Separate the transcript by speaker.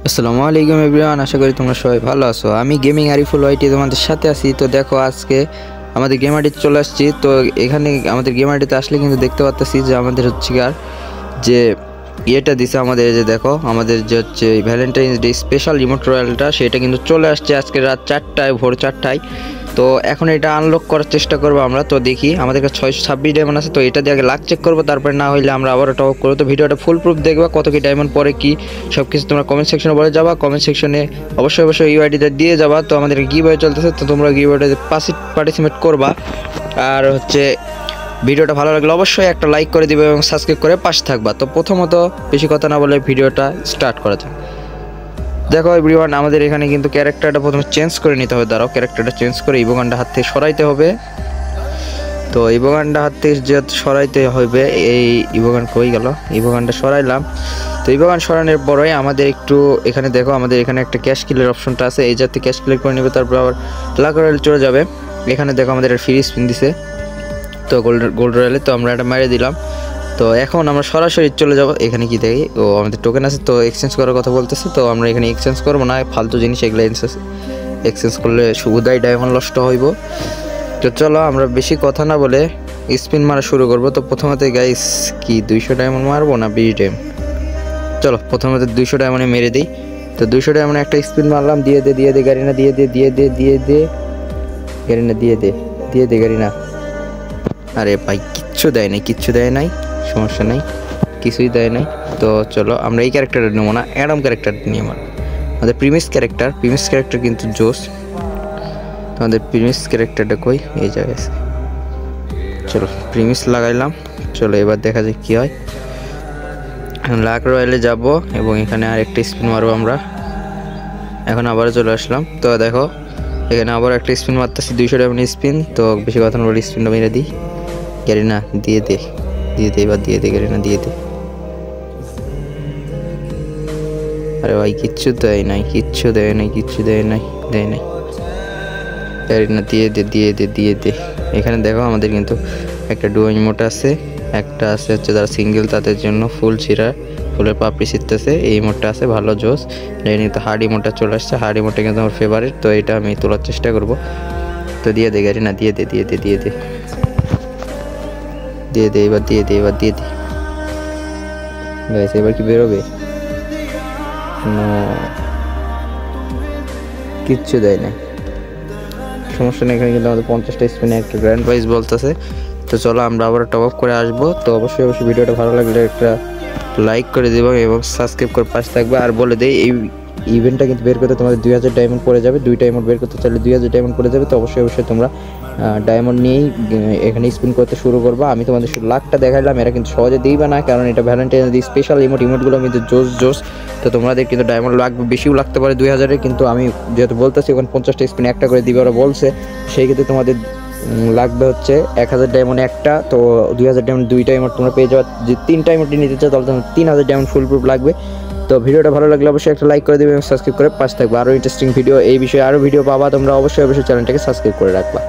Speaker 1: আসসালামু আলাইকুম এভরিওয়ান, আশা করি তোমরা সবাই ভালো আছো। আমি গেমিং আরিফুল ওয়াইটি তোমাদের সাথে আছি। তো দেখো, আজকে আমাদের গেম আইডিতে চলে আসছি। তো এখানে আমাদের গেম আইডিতে আসলে কিন্তু দেখতে পাচ্ছি যে আমাদের হচ্ছে আর যে ইয়েটা দিছে আমাদের, যে দেখো আমাদের যে হচ্ছে ভ্যালেন্টাইন্স ডে স্পেশাল রিমোট রয়্যালটা, সেটা কিন্তু চলে আসছে আজকে রাত 4টায়, ভোর 4টায়। তো এখন এটা আনলক করার চেষ্টা করবো আমরা। তো দেখি আমাদের কাছে 626 ডায়মন্ড আছে, তো এটা দিয়ে আগে লাক চেক করবো, তারপরে না হইলে আমরা আবারও টপ করবো। তো ভিডিওটা ফুল প্রুফ দেখবা, কত কি ডায়মন্ড পরে কি সব কিছু তোমরা কমেন্ট সেকশনে বলে যাবা। কমেন্ট সেকশনে অবশ্যই ইউআইডিটা দিয়ে যাবা। তো আমাদের গিভওয়ে চলতেছে, তো তোমরা গিভওয়েতে পার্টিসিপেট করবা। আর হচ্ছে ভিডিওটা ভালো লাগলে অবশ্যই একটা লাইক করে দিবে এবং সাবস্ক্রাইব করে পাশে থাকবা। তো প্রথমত বেশি কথা না বলে ভিডিওটা স্টার্ট করা যাক। দেখো এভরিওয়ান, আমাদের এখানে কিন্তু ক্যারেক্টারটা প্রথমে চেঞ্জ করে নিতে হবে। দাঁড়াও, ক্যারেক্টারটা চেঞ্জ করে ইভোগানটা হাত থেকে সরাইতে হবে। তো ইভোগানটা হাত থেকে যে সরাইতে হবে, এই ইভোগান কই গেল, ইভোগানটা সরাইলাম। তো ইভোগান সরানোর পরে আমাদের একটু এখানে দেখো, আমাদের এখানে একটা ক্যাশ কিলের অপশনটা আছে, এই যাতে ক্যাশ কিল করে নেবে, তারপর আবার লাক রয়্যাল চলে যাবে। এখানে দেখো আমাদের ফ্রি স্পিন দিছে, তো গোল্ড রয়্যালে তো আমরা এটা মেরে দিলাম। তো এখন আমরা সরাসরি চলে যাব। এখানে কি দেখি, ও আমাদের টোকেন আছে, তো এক্সচেঞ্জ করার কথা বলতেছে। তো আমরা এখানে এক্সচেঞ্জ করবো না, ফালতু জিনিস এগুলো এক্সচেঞ্জ করলে শুধুই ডায়মন্ড নষ্ট হইব। তো চলো আমরা বেশি কথা না বলে স্পিন মারা শুরু করব। তো প্রথমত গাইস কি 200 ডায়মন্ড মারবো না 20 ডায়মন্ড? চলো প্রথমত 200 ডায়মন্ডে মেরে দিই। তো 200 ডায়মন্ডে একটা স্পিন মারলাম, দিয়ে দে গাড়ি না, দিয়ে দে গাড়ি না, দিয়ে দে গাড়ি না। আরে ভাই কিচ্ছু দেয় নাই, সমস্যা নাই, কিছুই দেয় নাই। তো চলো আমরা এই ক্যারেক্টারটা নেবো না, অ্যাডাম ক্যারেক্টারটা নিয়ে আমাদের প্রিমিস ক্যারেক্টার কিন্তু জোস। আমাদের প্রিমিস ক্যারেক্টারটা কই, এই জায়গায় আছে। চলো প্রিমিস লাগাইলাম। চলো এবার দেখা যাক কী হয়। লাক রয়্যালে যাব এবং এখানে আরেকটা স্পিন মারবো আমরা। এখন আবার চলে আসলাম। তো দেখো এখানে আবার একটা স্পিন মারতেছি, 200 ডায়মন্ড স্পিন। তো বেশি কথা না বলে স্পিনটা মেরে দিই। গাড়ি না, দিয়ে দে এবার দিয়ে দে গাড়ি না, দিয়ে দে। আরে ভাই কিচ্ছু দেয় নাই গাড়ি না, দিয়ে দে। এখানে দেখো আমাদের কিন্তু একটা ডুয়ো ইমোট আছে, একটা আছে হচ্ছে যারা সিঙ্গেল তাদের জন্য ফুল ছিঁড়া, ফুলের পাপড়ি ছিঁড়তেছে, এই ইমোটটা আছে ভালো জোস। তো হার্ড ইমোটটা চলে আসছে, হার্ড ইমোটটা কিন্তু আমার ফেভারিট। তো এটা আমি তোলার চেষ্টা করবো। তো দিয়ে দে গাড়ি না, দিয়ে দে এবার দিয়ে দে গাইস, এবার কি বেরোবে? কিচ্ছু দেয় না, সমস্যা নেই। এখানে কিন্তু আমাদের 50টা স্পিনে একটা গ্র্যান্ড প্রাইজ বলতেছে। তো চলো আমরা আবার টপ আপ করে আসবো। তো অবশ্যই ভিডিওটা ভালো লাগলে একটা লাইক করে দেবো এবং সাবস্ক্রাইব করে পাশে থাকবে। আর বলে দেই, এই ইভেন্টটা কিন্তু বের করতে তোমাদের 2000 ডায়মন্ড পড়ে যাবে। 2টা ইমোট বের করতে চাইলে 2000 ডায়মন্ড পড়ে যাবে। তো অবশ্যই তোমরা ডায়মন্ড নিয়েই এখানে স্পিন করতে শুরু করবা। আমি তোমাদের শুধু লাকটা দেখাইলাম, এরা কিন্তু সহজে দিইবা না, কারণ এটা ভ্যালেন্টাইন্স ডে স্পেশাল ইমোটগুলো কিন্তু জোস। তো তোমাদের কিন্তু ডায়মন্ড লাগবে, বেশিও লাগতে পারে 2000-এর, কিন্তু আমি যেহেতু বলতেছি ওখানে 50টা স্পিন একটা করে দিবে ওরা বলছে, সেই ক্ষেত্রে তোমাদের লাগবে হচ্ছে 1000 ডায়মন্ড একটা। তো 2000 ডায়মন্ড 2টা ইমোট তোমরা পেয়ে যাবে। যে 3টা ইমোট নিতে চাও তাহলে তোমার 3000 ডায়মন্ড ফুল প্রুফ লাগবে। তো ভিডিওটা ভালো লাগলে অবশ্যই একটা লাইক করে দেবে এবং সাবস্ক্রাইব করে পাশে থাকবে। আরও ইন্টারেস্টিং ভিডিও, এই বিষয়ে আরও ভিডিও পাবা তোমরা, অবশ্যই চ্যানেলটাকে সাবস্ক্রাইব করে রাখবা।